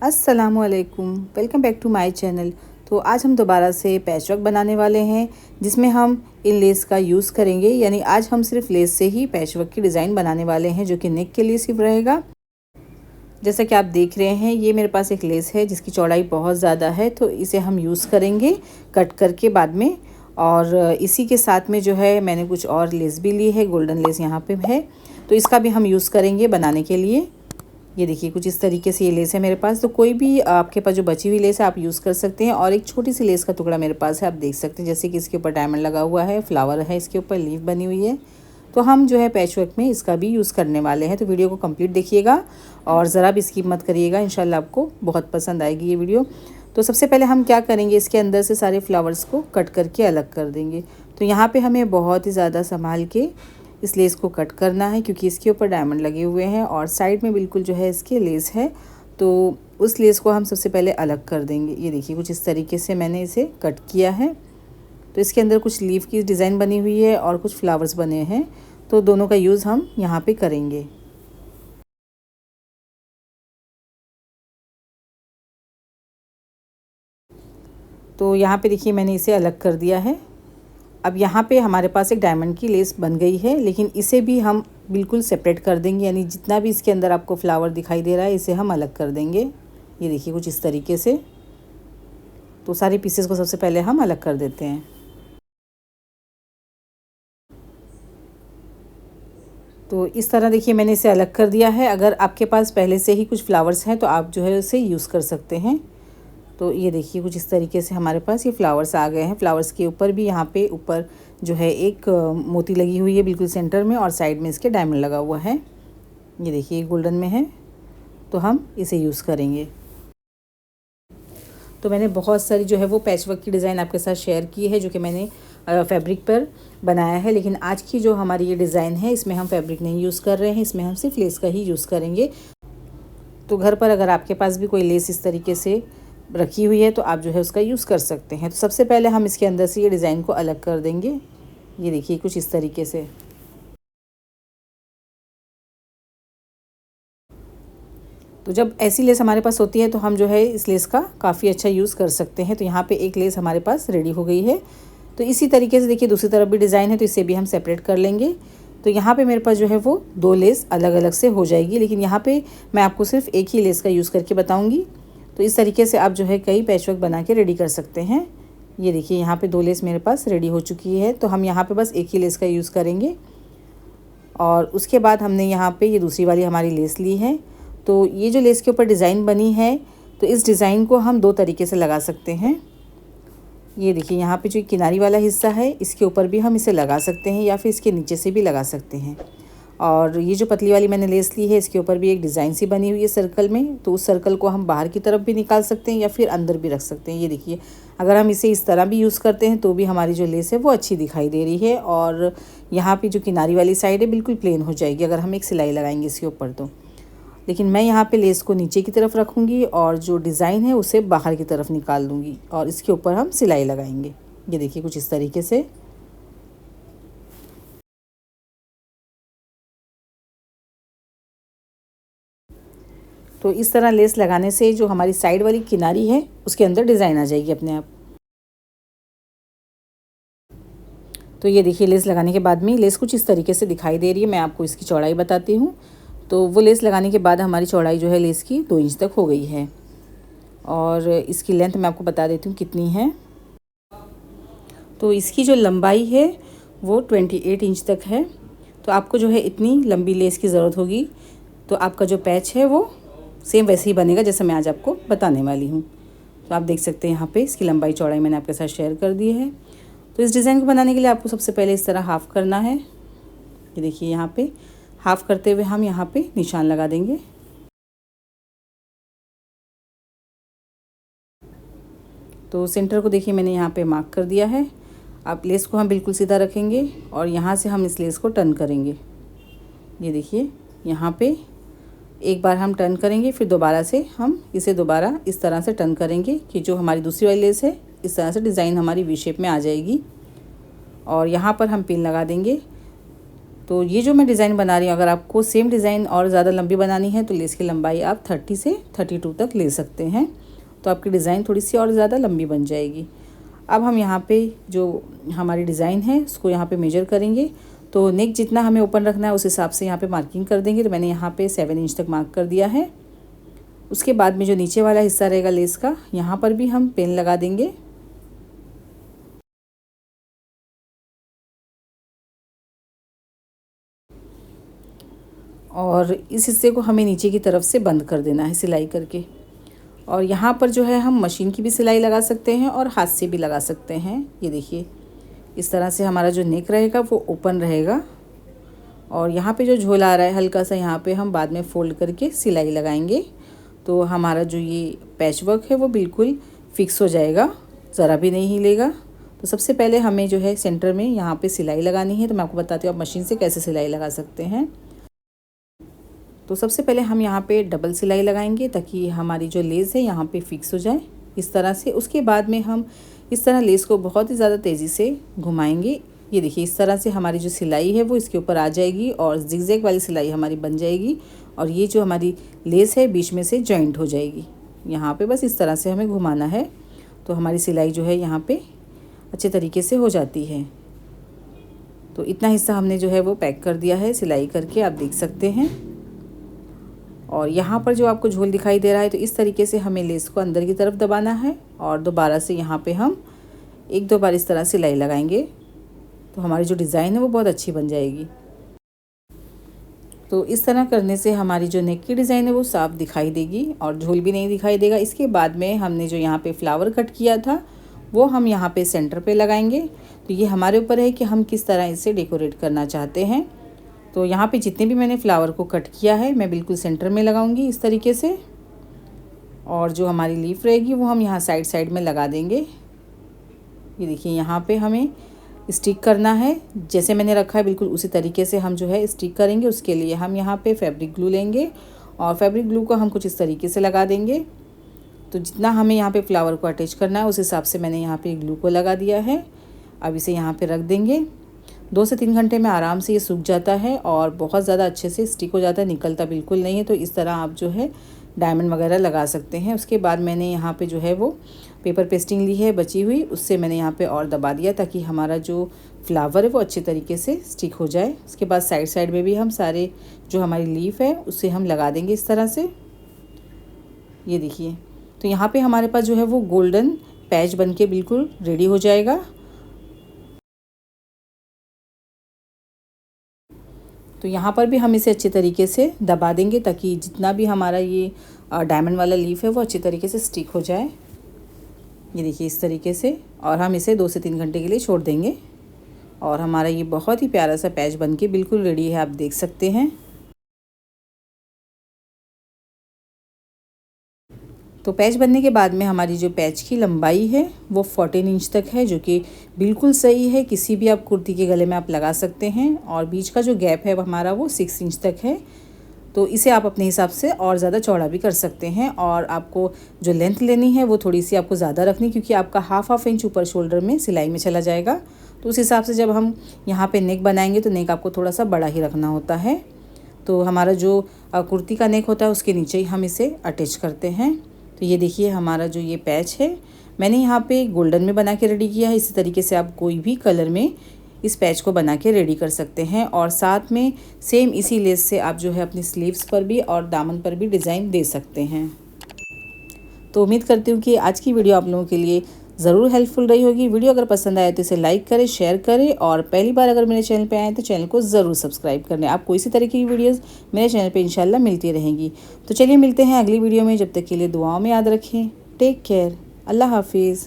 अस्सलामुअलैकुम, welcome back to my channel. तो आज हम दोबारा से पैचवर्क बनाने वाले हैं जिसमें हम इन लेस का यूज़ करेंगे। यानी आज हम सिर्फ लेस से ही पैचवर्क की डिज़ाइन बनाने वाले हैं जो कि नेक के लिए सिर्फ रहेगा। जैसा कि आप देख रहे हैं, ये मेरे पास एक लेस है जिसकी चौड़ाई बहुत ज़्यादा है, तो इसे हम यूज़ करेंगे कट करके बाद में। और इसी के साथ में जो है मैंने कुछ और लेस भी ली है, गोल्डन लेस यहाँ पे है, तो इसका भी हम यूज़ करेंगे बनाने के लिए। ये देखिए कुछ इस तरीके से ये लेस है मेरे पास। तो कोई भी आपके पास जो बची हुई लेस है आप यूज़ कर सकते हैं। और एक छोटी सी लेस का टुकड़ा मेरे पास है, आप देख सकते हैं, जैसे कि इसके ऊपर डायमंड लगा हुआ है, फ्लावर है, इसके ऊपर लीफ बनी हुई है। तो हम जो है पैचवर्क में इसका भी यूज़ करने वाले हैं। तो वीडियो को कंप्लीट देखिएगा और ज़रा भी स्किप मत करिएगा, इंशाल्लाह आपको बहुत पसंद आएगी ये वीडियो। तो सबसे पहले हम क्या करेंगे, इसके अंदर से सारे फ्लावर्स को कट करके अलग कर देंगे। तो यहाँ पे हमें बहुत ही ज़्यादा संभाल के इस लेस को कट करना है क्योंकि इसके ऊपर डायमंड लगे हुए हैं और साइड में बिल्कुल जो है इसके लेस है। तो उस लेस को हम सबसे पहले अलग कर देंगे। ये देखिए कुछ इस तरीके से मैंने इसे कट किया है। तो इसके अंदर कुछ लीफ की डिज़ाइन बनी हुई है और कुछ फ्लावर्स बने हैं, तो दोनों का यूज़ हम यहाँ पे करेंगे। तो यहाँ पे देखिए मैंने इसे अलग कर दिया है। अब यहाँ पे हमारे पास एक डायमंड की लेस बन गई है, लेकिन इसे भी हम बिल्कुल सेपरेट कर देंगे। यानी जितना भी इसके अंदर आपको फ्लावर दिखाई दे रहा है इसे हम अलग कर देंगे। ये देखिए कुछ इस तरीके से। तो सारे पीसेस को सबसे पहले हम अलग कर देते हैं। तो इस तरह देखिए मैंने इसे अलग कर दिया है। अगर आपके पास पहले से ही कुछ फ्लावर्स हैं तो आप जो है उसे यूज़ कर सकते हैं। तो ये देखिए कुछ इस तरीके से हमारे पास ये फ्लावर्स आ गए हैं। फ्लावर्स के ऊपर भी यहाँ पे ऊपर जो है एक मोती लगी हुई है बिल्कुल सेंटर में, और साइड में इसके डायमंड लगा हुआ है। ये देखिए गोल्डन में है, तो हम इसे यूज़ करेंगे। तो मैंने बहुत सारी जो है वो पैचवर्क की डिज़ाइन आपके साथ शेयर की है जो कि मैंने फैब्रिक पर बनाया है। लेकिन आज की जो हमारी ये डिज़ाइन है इसमें हम फैब्रिक नहीं यूज़ कर रहे हैं, इसमें हम सिर्फ लेस का ही यूज़ करेंगे। तो घर पर अगर आपके पास भी कोई लेस इस तरीके से रखी हुई है तो आप जो है उसका यूज़ कर सकते हैं। तो सबसे पहले हम इसके अंदर से ये डिज़ाइन को अलग कर देंगे। ये देखिए कुछ इस तरीके से। तो जब ऐसी लेस हमारे पास होती है तो हम जो है इस लेस का काफ़ी अच्छा यूज़ कर सकते हैं। तो यहाँ पे एक लेस हमारे पास रेडी हो गई है। तो इसी तरीके से देखिए दूसरी तरफ भी डिज़ाइन है, तो इसे भी हम सेपरेट कर लेंगे। तो यहाँ पे मेरे पास जो है वो दो लेस अलग अलग से हो जाएगी, लेकिन यहाँ पे मैं आपको सिर्फ एक ही लेस का यूज़ करके बताऊँगी। तो इस तरीके से आप जो है कई पैचवर्क बना के रेडी कर सकते हैं। ये देखिए यहाँ पे दो लेस मेरे पास रेडी हो चुकी है, तो हम यहाँ पे बस एक ही लेस का यूज़ करेंगे। और उसके बाद हमने यहाँ पे ये दूसरी वाली हमारी लेस ली है। तो ये जो लेस के ऊपर डिज़ाइन बनी है, तो इस डिज़ाइन को हम दो तरीके से लगा सकते हैं। ये देखिए यहाँ पे जो किनारी वाला हिस्सा है इसके ऊपर भी हम इसे लगा सकते हैं या फिर इसके नीचे से भी लगा सकते हैं। और ये जो पतली वाली मैंने लेस ली है इसके ऊपर भी एक डिज़ाइन सी बनी हुई है सर्कल में, तो उस सर्कल को हम बाहर की तरफ भी निकाल सकते हैं या फिर अंदर भी रख सकते हैं। ये देखिए अगर हम इसे इस तरह भी यूज़ करते हैं तो भी हमारी जो लेस है वो अच्छी दिखाई दे रही है। और यहाँ पे जो किनारी वाली साइड है बिल्कुल प्लेन हो जाएगी अगर हम एक सिलाई लगाएंगे इसके ऊपर तो। लेकिन मैं यहाँ पे लेस को नीचे की तरफ रखूँगी और जो डिज़ाइन है उसे बाहर की तरफ निकाल दूँगी और इसके ऊपर हम सिलाई लगाएंगे। ये देखिए कुछ इस तरीके से। तो इस तरह लेस लगाने से जो हमारी साइड वाली किनारी है उसके अंदर डिज़ाइन आ जाएगी अपने आप। तो ये देखिए लेस लगाने के बाद में लेस कुछ इस तरीके से दिखाई दे रही है। मैं आपको इसकी चौड़ाई बताती हूँ। तो वो लेस लगाने के बाद हमारी चौड़ाई जो है लेस की 2 इंच तक हो गई है। और इसकी लेंथ मैं आपको बता देती हूँ कितनी है। तो इसकी जो लंबाई है वो 28 इंच तक है। तो आपको जो है इतनी लंबी लेस की ज़रूरत होगी। तो आपका जो पैच है वो सेम वैसे ही बनेगा जैसे मैं आज आपको बताने वाली हूँ। तो आप देख सकते हैं यहाँ पे इसकी लंबाई चौड़ाई मैंने आपके साथ शेयर कर दी है। तो इस डिज़ाइन को बनाने के लिए आपको सबसे पहले इस तरह हाफ़ करना है। ये देखिए यहाँ पे हाफ़ करते हुए हम यहाँ पे निशान लगा देंगे। तो सेंटर को देखिए मैंने यहाँ पे मार्क कर दिया है। अब लेस को हम बिल्कुल सीधा रखेंगे और यहाँ से हम इस लेस को टर्न करेंगे। ये देखिए यहाँ पे एक बार हम टर्न करेंगे, फिर दोबारा से हम इसे दोबारा इस तरह से टर्न करेंगे कि जो हमारी दूसरी वाली लेस है इस तरह से डिज़ाइन हमारी वी शेप में आ जाएगी। और यहाँ पर हम पिन लगा देंगे। तो ये जो मैं डिज़ाइन बना रही हूँ, अगर आपको सेम डिज़ाइन और ज़्यादा लंबी बनानी है तो लेस की लंबाई आप 30 से 32 तक ले सकते हैं, तो आपकी डिज़ाइन थोड़ी सी और ज़्यादा लंबी बन जाएगी। अब हम यहाँ पे जो हमारी डिज़ाइन है उसको यहाँ पे मेजर करेंगे। तो नेक जितना हमें ओपन रखना है उस हिसाब से यहाँ पे मार्किंग कर देंगे। तो मैंने यहाँ पे 7 इंच तक मार्क कर दिया है। उसके बाद में जो नीचे वाला हिस्सा रहेगा लेस का, यहाँ पर भी हम पेन लगा देंगे। और इस हिस्से को हमें नीचे की तरफ से बंद कर देना है सिलाई करके। और यहाँ पर जो है हम मशीन की भी सिलाई लगा सकते हैं और हाथ से भी लगा सकते हैं। ये देखिए, इस तरह से हमारा जो नेक रहेगा वो ओपन रहेगा। और यहाँ पे जो झोला आ रहा है हल्का सा, यहाँ पे हम बाद में फोल्ड करके सिलाई लगाएंगे। तो हमारा जो ये पैच वर्क है वो बिल्कुल फिक्स हो जाएगा, ज़रा भी नहीं हिलेगा। तो सबसे पहले हमें जो है सेंटर में यहाँ पे सिलाई लगानी है। तो मैं आपको बताती हूँ आप मशीन से कैसे सिलाई लगा सकते हैं। तो सबसे पहले हम यहाँ पे डबल सिलाई लगाएंगे ताकि हमारी जो लेस है यहाँ पे फिक्स हो जाए इस तरह से। उसके बाद में हम इस तरह लेस को बहुत ही ज़्यादा तेज़ी से घुमाएंगे। ये देखिए, इस तरह से हमारी जो सिलाई है वो इसके ऊपर आ जाएगी और जिगजैग वाली सिलाई हमारी बन जाएगी। और ये जो हमारी लेस है बीच में से जॉइंट हो जाएगी। यहाँ पे बस इस तरह से हमें घुमाना है तो हमारी सिलाई जो है यहाँ पे अच्छे तरीके से हो जाती है। तो इतना हिस्सा हमने जो है वो पैक कर दिया है सिलाई करके, आप देख सकते हैं। और यहाँ पर जो आपको झोल दिखाई दे रहा है, तो इस तरीके से हमें लेस को अंदर की तरफ दबाना है और दोबारा से यहाँ पे हम 1-2 बार इस तरह सिलाई लगाएंगे तो हमारी जो डिज़ाइन है वो बहुत अच्छी बन जाएगी। तो इस तरह करने से हमारी जो नेक की डिज़ाइन है वो साफ दिखाई देगी और झोल भी नहीं दिखाई देगा। इसके बाद में हमने जो यहाँ पे फ्लावर कट किया था वो हम यहाँ पे सेंटर पे लगाएंगे। तो ये हमारे ऊपर है कि हम किस तरह इसे डेकोरेट करना चाहते हैं। तो यहाँ पे जितने भी मैंने फ्लावर को कट किया है मैं बिल्कुल सेंटर में लगाऊंगी इस तरीके से। और जो हमारी लीफ रहेगी वो हम यहाँ साइड साइड में लगा देंगे। ये देखिए, यहाँ पे हमें स्टिक करना है, जैसे मैंने रखा है बिल्कुल उसी तरीके से हम जो है स्टिक करेंगे। उसके लिए हम यहाँ पे फैब्रिक ग्लू लेंगे और फैब्रिक ग्लू को हम कुछ इस तरीके से लगा देंगे। तो जितना हमें यहाँ पे फ्लावर को अटैच करना है उस हिसाब से मैंने यहाँ पे ग्लू को लगा दिया है। अब इसे यहाँ पे रख देंगे। 2 से 3 घंटे में आराम से ये सूख जाता है और बहुत ज़्यादा अच्छे से स्टिक हो जाता है, निकलता बिल्कुल नहीं है। तो इस तरह आप जो है डायमंड वगैरह लगा सकते हैं। उसके बाद मैंने यहाँ पे जो है वो पेपर पेस्टिंग ली है बची हुई, उससे मैंने यहाँ पे और दबा दिया ताकि हमारा जो फ्लावर है वो अच्छे तरीके से स्टिक हो जाए। उसके बाद साइड साइड में भी हम सारे जो हमारी लीफ है उससे हम लगा देंगे इस तरह से। ये देखिए, तो यहाँ पे हमारे पास जो है वो गोल्डन पैच बन के बिल्कुल रेडी हो जाएगा। तो यहाँ पर भी हम इसे अच्छे तरीके से दबा देंगे ताकि जितना भी हमारा ये डायमंड वाला लीफ है वो अच्छे तरीके से स्टिक हो जाए। ये देखिए इस तरीके से। और हम इसे 2 से 3 घंटे के लिए छोड़ देंगे और हमारा ये बहुत ही प्यारा सा पैच बनके बिल्कुल रेडी है, आप देख सकते हैं। तो पैच बनने के बाद में हमारी जो पैच की लंबाई है वो 14 इंच तक है, जो कि बिल्कुल सही है। किसी भी आप कुर्ती के गले में आप लगा सकते हैं। और बीच का जो गैप है हमारा वो 6 इंच तक है। तो इसे आप अपने हिसाब से और ज़्यादा चौड़ा भी कर सकते हैं। और आपको जो लेंथ लेनी है वो थोड़ी सी आपको ज़्यादा रखनी, क्योंकि आपका हाफ इंच ऊपर शोल्डर में सिलाई में चला जाएगा। तो उस हिसाब से जब हम यहाँ पे नेक बनाएंगे तो नेक आपको थोड़ा सा बड़ा ही रखना होता है। तो हमारा जो कुर्ती का नेक होता है उसके नीचे ही हम इसे अटैच करते हैं। तो ये देखिए हमारा जो ये पैच है मैंने यहाँ पे गोल्डन में बना के रेडी किया है। इसी तरीके से आप कोई भी कलर में इस पैच को बना के रेडी कर सकते हैं। और साथ में सेम इसी लेस से आप जो है अपनी स्लीव्स पर भी और दामन पर भी डिज़ाइन दे सकते हैं। तो उम्मीद करती हूँ कि आज की वीडियो आप लोगों के लिए ज़रूर हेल्पफुल रही होगी। वीडियो अगर पसंद आए तो इसे लाइक करें, शेयर करें और पहली बार अगर मेरे चैनल पे आए तो चैनल को ज़रूर सब्सक्राइब कर लें। आपको इसी तरह की वीडियोस मेरे चैनल पे इंशाल्लाह मिलती रहेंगी। तो चलिए मिलते हैं अगली वीडियो में। जब तक के लिए दुआओं में याद रखें। Take care. अल्लाह हाफिज़।